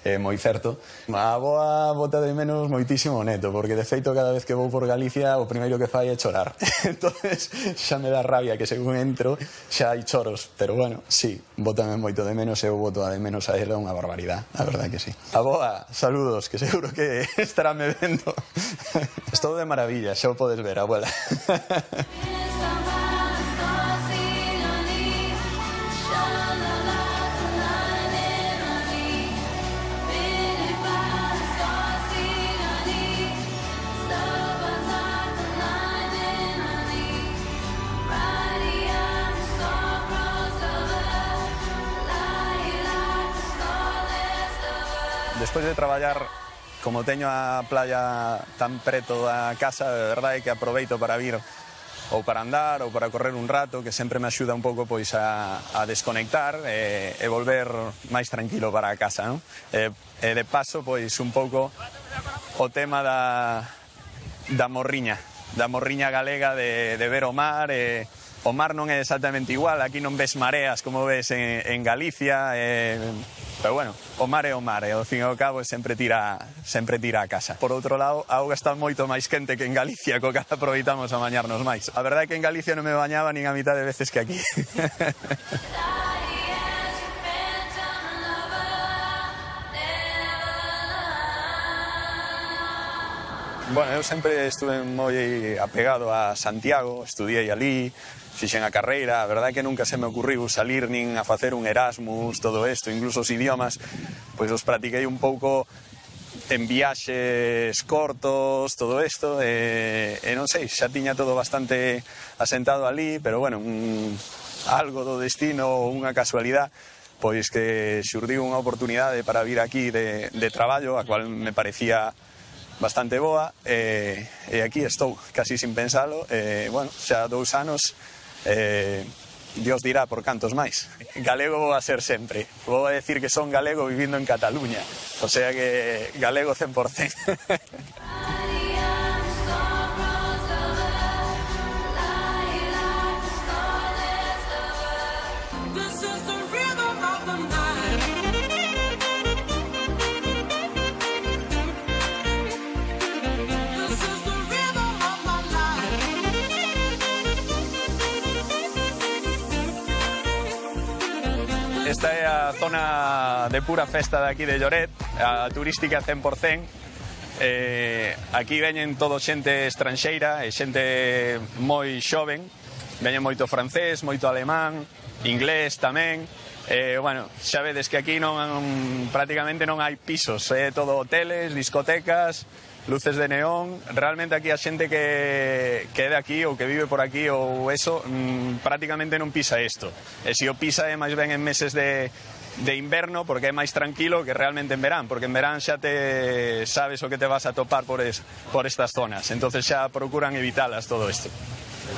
é moi certo. A avoa bota de menos moitísimo o neto, porque de feito cada vez que vou por Galicia o primeiro que fai é chorar. Entonces xa me dá rabia que según entro xa hai choros, pero bueno, sí, bótame moito de menos e eu boto de menos a ela unha barbaridade, a verdade que sí. Avoa, saludos, que seguro que estará me vendo. Estou de maravilla, xa o podes ver, abuela. Despois de traballar, como teño a playa tan preto da casa, de verdade que aproveito para vir ou para andar ou para correr un rato, que sempre me axuda un pouco pois a desconectar e volver máis tranquilo para a casa, non? E de paso, pois un pouco o tema da morriña galega de ver o mar e O mar non é exactamente igual, aquí non ves mareas como ves en Galicia, pero bueno, o mar é o mar, e ao fin e ao cabo sempre tira a casa. Por outro lado, a auga está moito máis quente que en Galicia, co que aproveitamos a bañarnos máis. A verdade é que en Galicia non me bañaba nin a mitad de veces que aquí. Bueno, eu sempre estuve moi apegado a Santiago, estudiei ali, fixen a carreira, a verdade é que nunca se me ocurriu salir nin a facer un Erasmus, todo isto, incluso os idiomas, pois os practiquei un pouco en viaxes cortos, todo isto, e non sei, xa tiña todo bastante asentado ali, pero bueno, algo do destino ou unha casualidade, pois que xurdiu unha oportunidade para vir aquí de traballo, a cual me parecía bastante boa, e aquí estou, casi sin pensalo, bueno, xa 2 anos, Dios dirá por cantos máis. Galego vou a ser sempre, vou a decir que son galego vivindo en Cataluña, o sea que galego 100%. Esta é a zona de pura festa de aquí de Lloret, a turística 100%. Aquí veñen todo xente estranxeira e xente moi xoven. Veñen moito francés, moito alemán, inglés tamén. Bueno, xa vedes que aquí prácticamente non hai pisos, é todo hoteles, discotecas, luces de neón. Realmente aquí a xente que é de aquí ou que vive por aquí ou eso, prácticamente non pisa isto. E se o pisa é máis ben en meses de inverno, porque é máis tranquilo que realmente en verán, porque en verán xa te sabes o que te vas a topar por estas zonas, entonces xa procuran evitalas todo isto.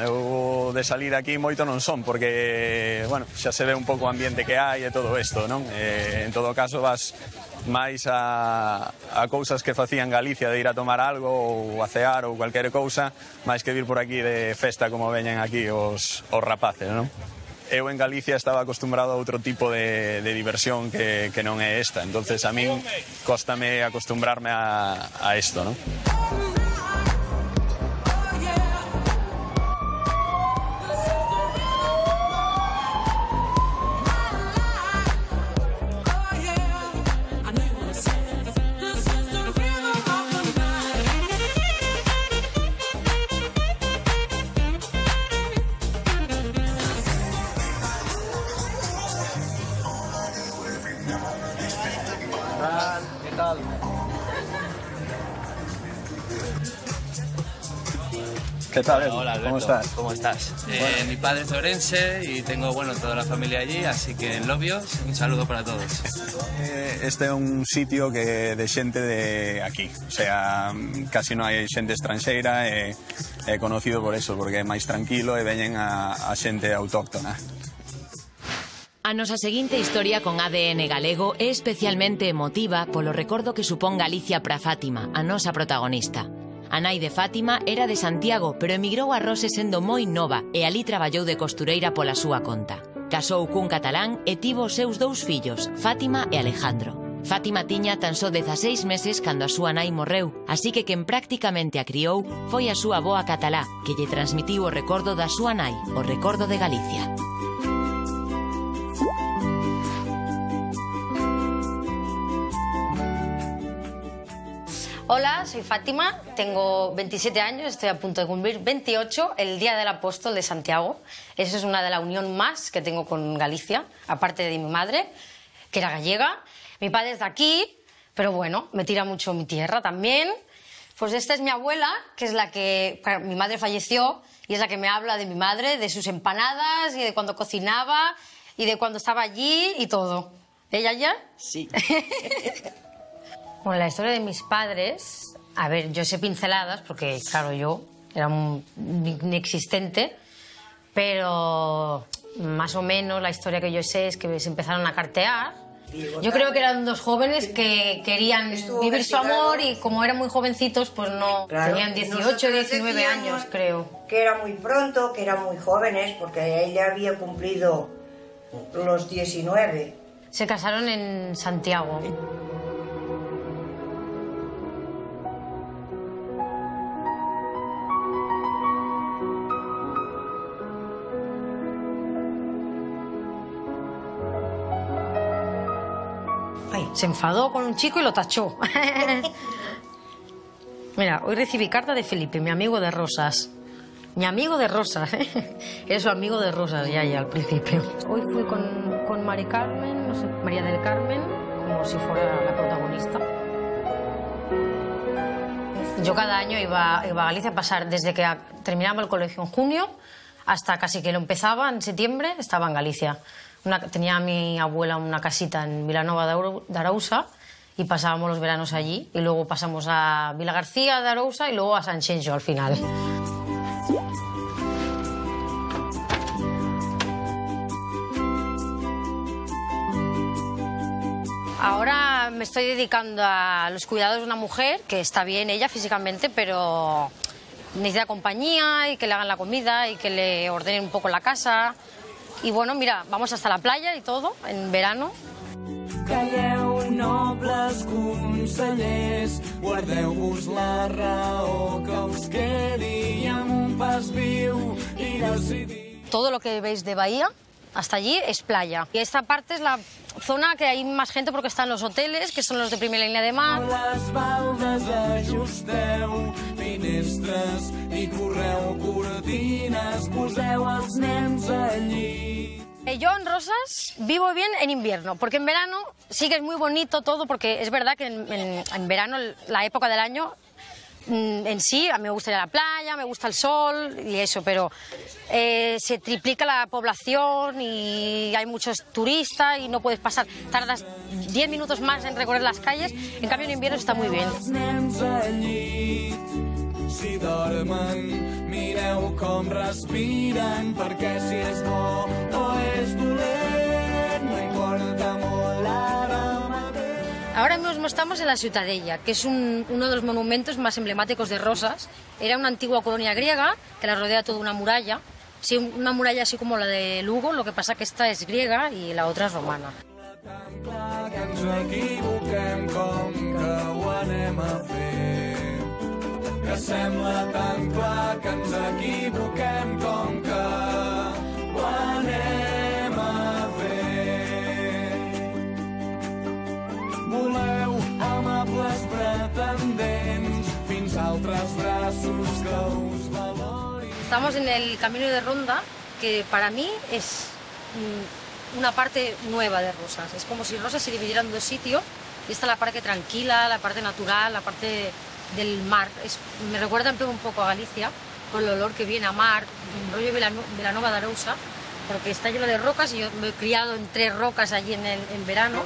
Eu de salir aquí moito non son, porque, bueno, xa se ve un pouco o ambiente que hai e todo isto, non? En todo caso vas máis a cousas que facían Galicia, de ir a tomar algo ou a cear ou cualquier cousa, máis que vir por aquí de festa como veñen aquí os rapaces, non? Eu en Galicia estaba acostumbrado a outro tipo de diversión que non é esta, entonces a min cóstame acostumbrarme a isto, non? ¿Qué tal? Hola, Alberto. ¿Cómo estás? ¿Cómo estás? Mi padre es de Orense y tengo, bueno, toda la familia allí, así que en Lobios, un saludo para todos. Este é un sitio que de xente de aquí, o sea, casi non hai xente estranxeira, é conocido por eso, porque é máis tranquilo e veñen a xente autóctona. A nosa seguinte historia con ADN galego é especialmente emotiva polo recordo que supón Galicia para Fátima, a nosa protagonista. A nai de Fátima era de Santiago, pero emigrou a Rose sendo moi nova e alí traballou de costureira pola súa conta. Casou cun catalán e tivo os seus 2 fillos, Fátima e Alejandro. Fátima tiña tan só 16 meses cando a súa nai morreu, así que quen prácticamente a criou foi a súa avoa catalá, que lle transmitiu o recordo da súa nai, o recordo de Galicia. Hola, soy Fátima, tengo 27 años, estoy a punto de cumplir 28, el Día del Apóstol de Santiago. Esa es una de la unión más que tengo con Galicia, aparte de mi madre, que era gallega. Mi padre es de aquí, pero bueno, me tira mucho mi tierra también. Pues esta es mi abuela, que es la que... Mi madre falleció y es la que me habla de mi madre, de sus empanadas y de cuando cocinaba y de cuando estaba allí y todo. ¿Ella ya? Sí. Bueno, la historia de mis padres, a ver, yo sé pinceladas porque, claro, yo era un inexistente, pero más o menos la historia que yo sé es que se empezaron a cartear Yo creo que eran dos jóvenes que querían vivir su amor y como eran muy jovencitos, pues no, tenían 18, 19 años, creo. Que era muy pronto, que eran muy jóvenes, porque ella había cumplido los 19. Se casaron en Santiago. Se enfadó con un chico y lo tachó. Mira, hoy recibí carta de Felipe, mi amigo de Rosas. Mi amigo de Rosas, ¿eh? Era su amigo de Rosas ya al principio. Hoy fui con Mari Carmen, no sé, María del Carmen, como si fuera la protagonista. Yo cada año iba a Galicia a pasar, desde que terminaba el colegio en junio hasta casi que lo empezaba en septiembre, estaba en Galicia. Tenía mi abuela una casita en Vilanova de Arousa y pasábamos los veranos allí. Y luego pasamos a Vila García de Arousa y luego a Sanxenxo al final. Ahora me estoy dedicando a los cuidados de una mujer que está bien ella físicamente, pero necesita compañía y que le hagan la comida y que le ordenen un poco la casa. Y bueno, mira, vamos hasta la playa y todo, en verano. Calleu, nobles consellers, guardeu-vos la raó que us quedi amb un pas viu i decidir. Todo lo que veis de Bahía hasta allí es playa. Y esta parte es la zona que hay más gente porque están los hoteles, que son los de primera línea de mar. Les baldes ajusteu, finestres i correu cortines, poseu els nens allí. Yo en Rosas vivo bien en invierno, porque en verano sí que es muy bonito todo, porque es verdad que en verano, la época del año, en sí, a mí me gusta ir a la playa, me gusta el sol y eso, pero se triplica la población y hay muchos turistas y no puedes pasar, tardas 10 minutos más en recorrer las calles, en cambio en invierno está muy bien. Si dormen, mireu com respiren, perquè si és bo o és dolent, no importa molt l'ara mateix. Ahora mismo estamos en la Ciutadella, que es uno de los monumentos más emblemáticos de Rosas. Era una antigua colonia griega que la rodea toda una muralla. Sí, una muralla así como la de Lugo, lo que pasa que esta es griega y la otra es romana. Tan clar que ens equivoquem com que ho anem a fer. Que sembla tan clar que ens equivoquem com que ho anem a fer. Voleu amables pretendents fins a altres braços que us valorin. Estamos en el Camino de Ronda, que para mí es una parte nueva de Rosas. Es como si Rosas se dividiera en dos sitios y esta es la parte tranquila, la parte natural, la parte del mar. Me recuerda un poco a Galicia, con el olor que viene a mar, un rollo Vilanova de Arousa, porque está lleno de rocas y yo me he criado entre rocas allí en verano.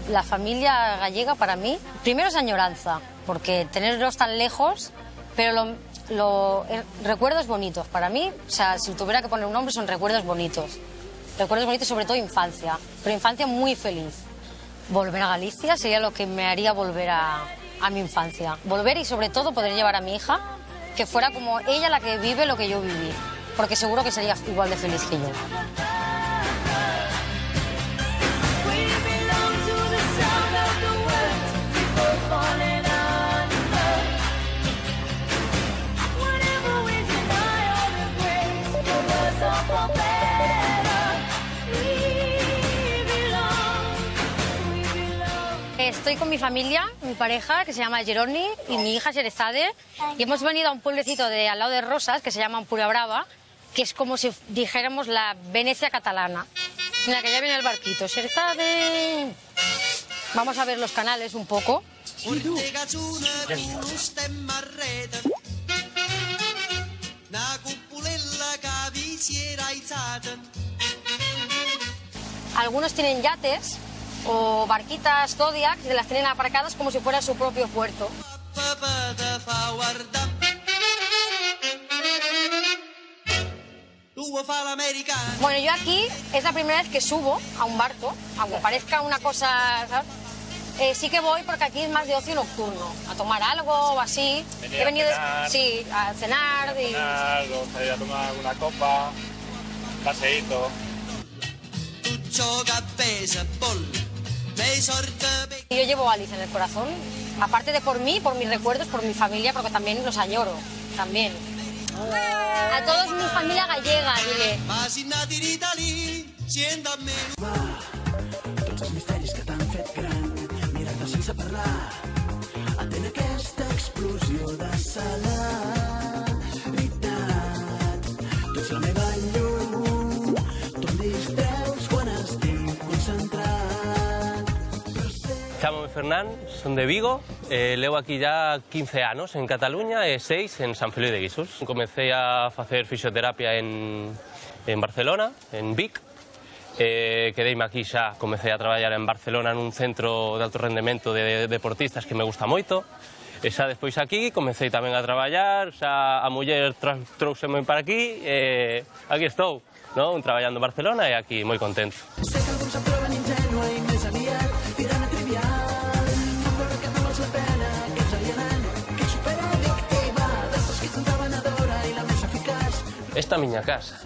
La familia gallega para mí, primero es añoranza, porque tenerlos tan lejos, pero recuerdos bonitos. Para mí, o sea, si tuviera que poner un nombre, son recuerdos bonitos. Recuerdos bonitos, sobre todo infancia, pero infancia muy feliz. Volver a Galicia sería lo que me haría volver a mi infancia. Volver y sobre todo poder llevar a mi hija, que fuera como ella la que vive lo que yo viví, porque seguro que sería igual de feliz que yo. Estoy con mi familia, mi pareja, que se llama Jeroni, y mi hija Xerezade, y hemos venido a un pueblecito de al lado de Rosas, que se llama Empúria Brava, que es como si dijéramos la Venecia catalana. Mira, que ya viene el barquito. Xerezade. Vamos a ver los canales un poco. Algunos tienen yates o barquitas Zodiac, que las tienen aparcadas como si fuera su propio puerto. Bueno, yo aquí es la primera vez que subo a un barco, aunque parezca una cosa, ¿sabes? Sí que voy porque aquí es más de ocio nocturno, a tomar algo o así. He venido a cenar. A tomar una copa, paseíto. Yo llevo a Alice en el corazón, aparte de por mí, por mis recuerdos, por mi familia, porque también los añoro, también. A toda mi familia gallega, dile. Tots els misteris que t'han fet gran, mirar-te sense parlar, atén aquesta explosió de celeritat. Tu ets la meva llum, tu em distreus quan estic concentrat. Chámame Fernán, son de Vigo, leo aquí ya 15 anos en Cataluña e 6 en San Feliu de Guíxols. Comecei a facer fisioterapia en Barcelona, en Vic. Quedeime aquí xa, comecei a traballar en Barcelona nun centro de alto rendemento de deportistas que me gusta moito. E xa despois aquí comecei tamén a traballar, xa a muller trouxeme para aquí, aquí estou, non? Traballando en Barcelona e aquí moi contento. Sé que alguns em troben ingenua i més aviat tirant a trivial. Fan veure que no vals la pena, que ets alienant, que ets superadictiva, després que ets entrebanadora i la més eficaç. Esta é a miña casa.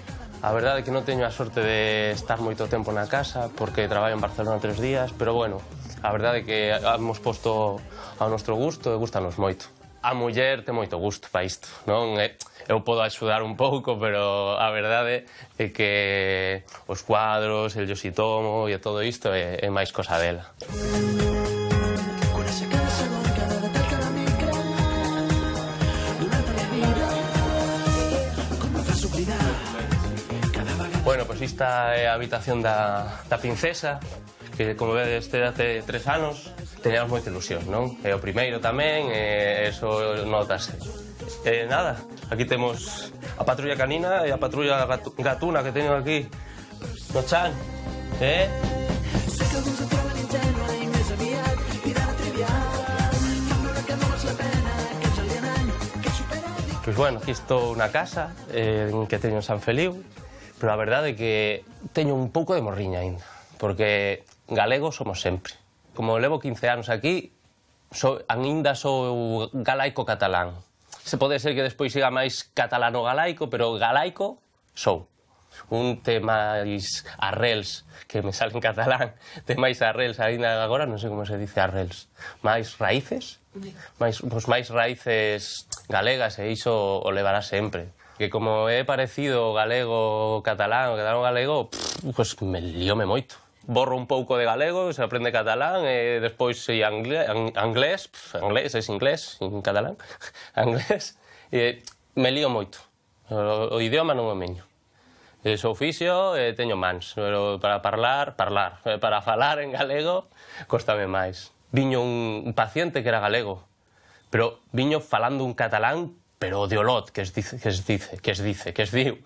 A verdade é que non teño a sorte de estar moito tempo na casa porque traballo en Barcelona 3 días, pero bueno, a verdade é que hemos posto ao nostro gusto e gustanos moito. A muller ten moito gusto para isto, non? Eu podo axudar un pouco, pero a verdade é que os cuadros, el yoxitomo e todo isto é máis cosa dela. Bueno, pois esta é a habitación da princesa, que como vedes desde 3 anos teníamos moita ilusión, non? É o primeiro tamén, eso notase. Nada, aquí temos a patrulla canina e a patrulla gatuna que teño aquí no chan, Sé que algúns em troben ingenua i més aviat tirant a trivial. Fan veure que no vals la pena, que ets alienant, que ets superadictiva. Pois bueno, aquí estou na casa que teño en San Feliu, pero a verdade é que teño un pouco de morriña ainda, porque galegos somos sempre. Como levo 15 anos aquí, ainda sou galaico-catalán. Se pode ser que despois siga máis catalano-galaico, pero galaico sou. Un té máis arrels, que me sale en catalán, té máis arrels, ainda agora non sei como se dice arrels. Máis raíces? Máis raíces galegas, e iso o levará sempre. Que como é parecido galego-catalán, o catalán-galego, pues me líome moito. Borro un pouco de galego, se aprende catalán, e despois sei inglés, es inglés, en catalán, inglés, e me lío moito. O idioma non o meño. Sou fisio e teño mans, pero para falar en galego, cóstame máis. Viño un paciente que era galego, pero viño falando un catalán, pero de olot, que es diu.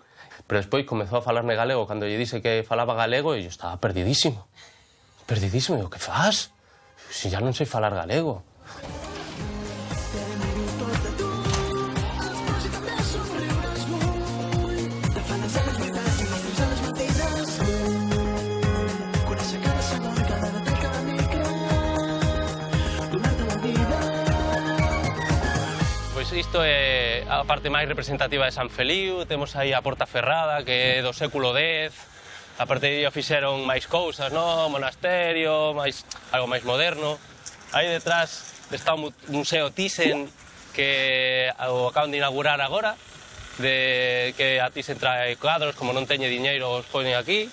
Pero despois comezou a falarme galego cando lle dise que falaba galego e eu estaba perdidísimo. Perdidísimo, e eu, que faz? Se ya non sei falar galego. Isto é a parte máis representativa de San Feliu. Temos aí a Porta Ferrada, que é do século X. A parte de ello fixeron máis cousas, non? Monasterio, algo máis moderno. Aí detrás está o Museo Thyssen, que o acaban de inaugurar agora, que a Thyssen trae cuadros, como non teñe diñeiro, os poñen aquí.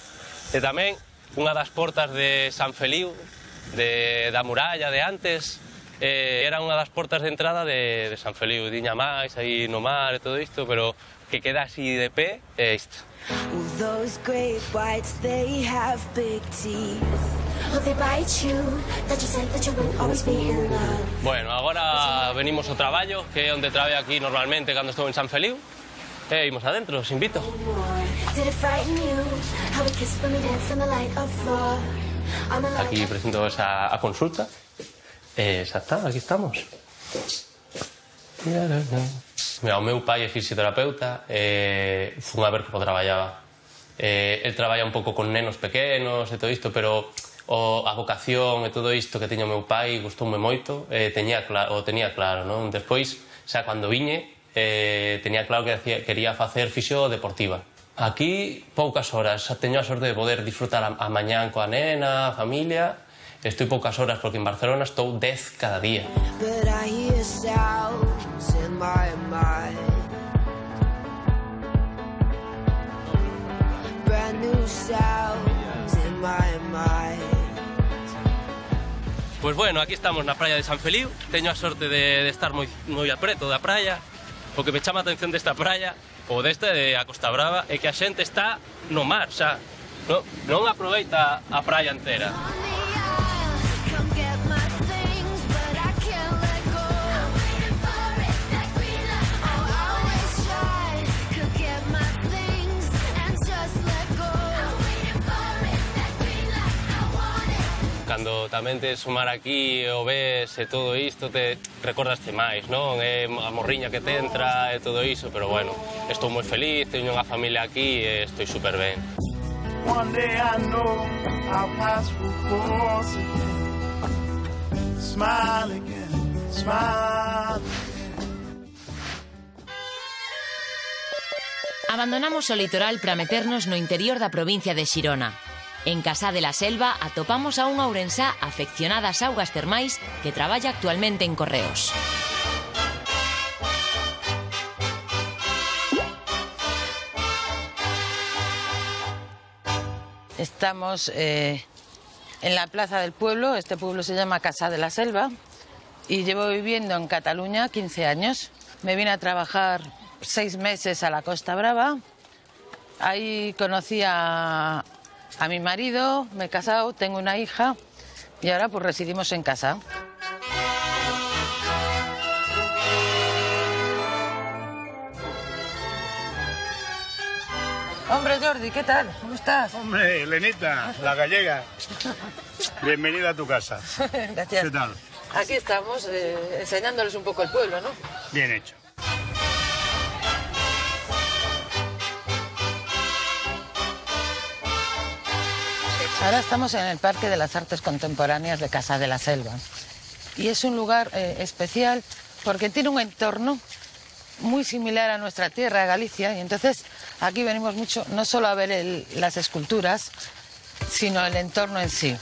E tamén unha das portas de San Feliu, da muralla de antes, era unha das portas de entrada de San Feliu. Diña máis aí no mar e todo isto, pero que queda así de pé é isto. Bueno, agora venimos ao traballo, que é onde traballo aquí normalmente cando estou en San Feliu. E imos adentro, os invito. Aquí presento a consulta. Xa está, aquí estamos. Mira, o meu pai é fisioterapeuta, fun a ver como traballaba. El traballa un pouco con nenos pequenos e todo isto, pero a vocación e todo isto que teña o meu pai gustoume moito, o tenía claro, non? Despois, xa cando viñe, tenía claro que quería facer fisio deportiva. Aquí, poucas horas, teño a sorte de poder disfrutar a mañán coa nena, a familia. Estoy poucas horas porque en Barcelona estou 10 cada día. Pues bueno, aquí estamos na praia de San Feliu. Teño a sorte de estar moi apreto da praia. O que me chama a atención desta praia, ou desta de a Costa Brava, é que a xente está no mar, xa. Non aproveita a praia entera. Cando tamén te sumar aquí o ves e todo isto, te recordaste máis, non? É a morriña que te entra e todo iso, pero bueno, estou moi feliz, teño unha familia aquí e estou super ben. One day I know I'll pass through course again. Smile again, smile. Abandonamos o litoral para meternos no interior da provincia de Xirona. En Casá de la Selva atopamos a unha ourensá afeccionada ás augas termais que traballa actualmente en Correos. Estamos en la plaza del pueblo. Este pueblo se llama Casá de la Selva y llevo viviendo en Cataluña 15 años. Me vine a trabajar 6 meses a la Costa Brava. Ahí conocí a mi marido, me he casado, tengo una hija y ahora pues residimos en casa. Hombre, Jordi, ¿qué tal? ¿Cómo estás? Hombre, Elenita, la gallega. Bienvenida a tu casa. Gracias. ¿Qué tal? Aquí estamos enseñándoles un poco el pueblo, ¿no? Bien hecho. Ahora estamos en el Parque de las Artes Contemporáneas de Casá de la Selva. Y es un lugar especial porque tiene un entorno muy similar a nuestra tierra, a Galicia. Y entonces aquí venimos mucho, no solo a ver las esculturas, sino el entorno en sí.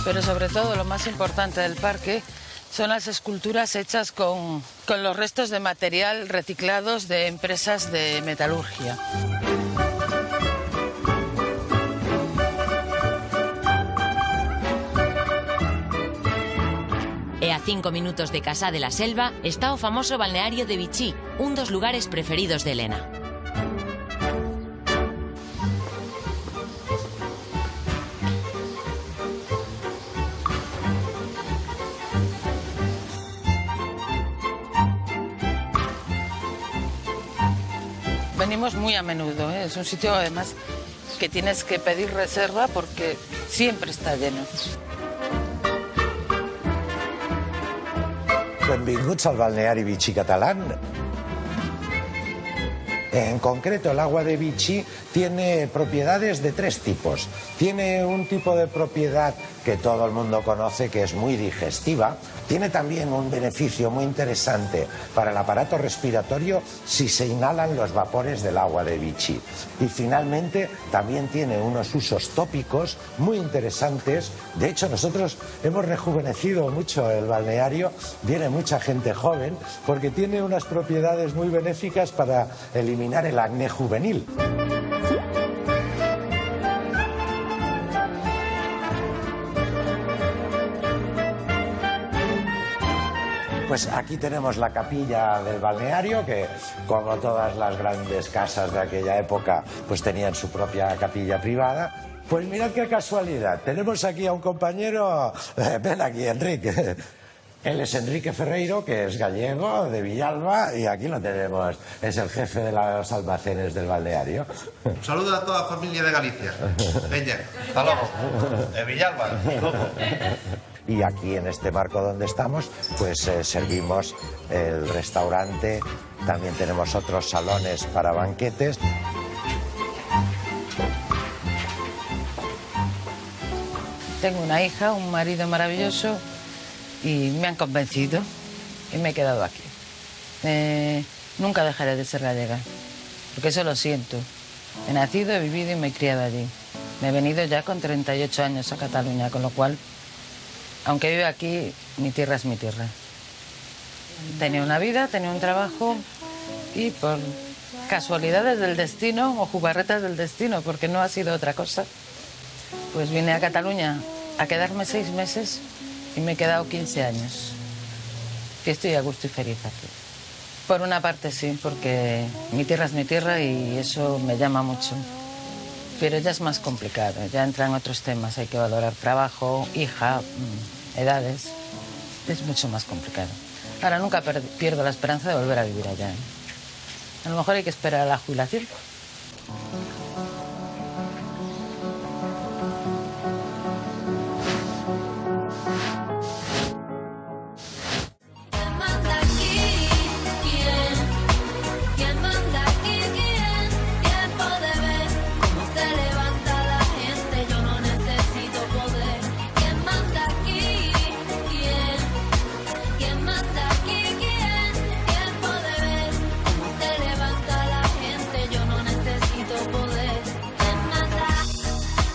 Pero sobre todo lo más importante del parque son las esculturas hechas con los restos de material reciclados de empresas de metalurgia. E a 5 minutos de Casá de la Selva está o famoso balneario de Vichy, un dos lugares preferidos de Elena. Venimos muy a menudo, ¿eh? Es un sitio además que tienes que pedir reserva porque siempre está lleno. Benvinguts al balneari Vichy catalán. En concreto, el agua de Vichy tiene propiedades de 3 tipos. Tiene un tipo de propiedad que todo el mundo conoce, que es muy digestiva. Tiene también un beneficio muy interesante para el aparato respiratorio si se inhalan los vapores del agua de Vichy. Y finalmente también tiene unos usos tópicos muy interesantes. De hecho, nosotros hemos rejuvenecido mucho el balneario. Viene mucha gente joven porque tiene unas propiedades muy benéficas para eliminar el acné juvenil. Pues aquí tenemos la capilla del balneario, que como todas las grandes casas de aquella época, pues tenían su propia capilla privada. Pues mirad qué casualidad. Tenemos aquí a un compañero... Ven aquí, Enrique. Él es Enrique Ferreiro, que es gallego, de Villalba, y aquí lo tenemos. Es el jefe de los almacenes del balneario. Un saludo a toda la familia de Galicia. Veña, hasta luego. De Villalba. Y aquí, en este marco donde estamos, pues servimos el restaurante. También tenemos otros salones para banquetes. Tengo una hija, un marido maravilloso y me han convencido y me he quedado aquí. Nunca dejaré de ser gallega, porque eso lo siento. He nacido, he vivido y me he criado allí. Me he venido ya con 38 años a Cataluña, con lo cual, aunque vive aquí, mi tierra es mi tierra. Tenía una vida, tenía un trabajo y por casualidades del destino o jugarretas del destino, porque no ha sido otra cosa, pues vine a Cataluña a quedarme 6 meses y me he quedado 15 años. Y estoy a gusto y feliz aquí. Por una parte sí, porque mi tierra es mi tierra y eso me llama mucho. Pero ya es más complicado, ya entran otros temas, hay que valorar trabajo, hija, edades. Es mucho más complicado. Ahora nunca pierdo la esperanza de volver a vivir allá. A lo mejor hay que esperar a la jubilación.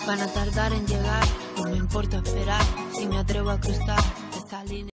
Van a tardar en llegar, no me importa esperar, si me atrevo a cruzar esa línea.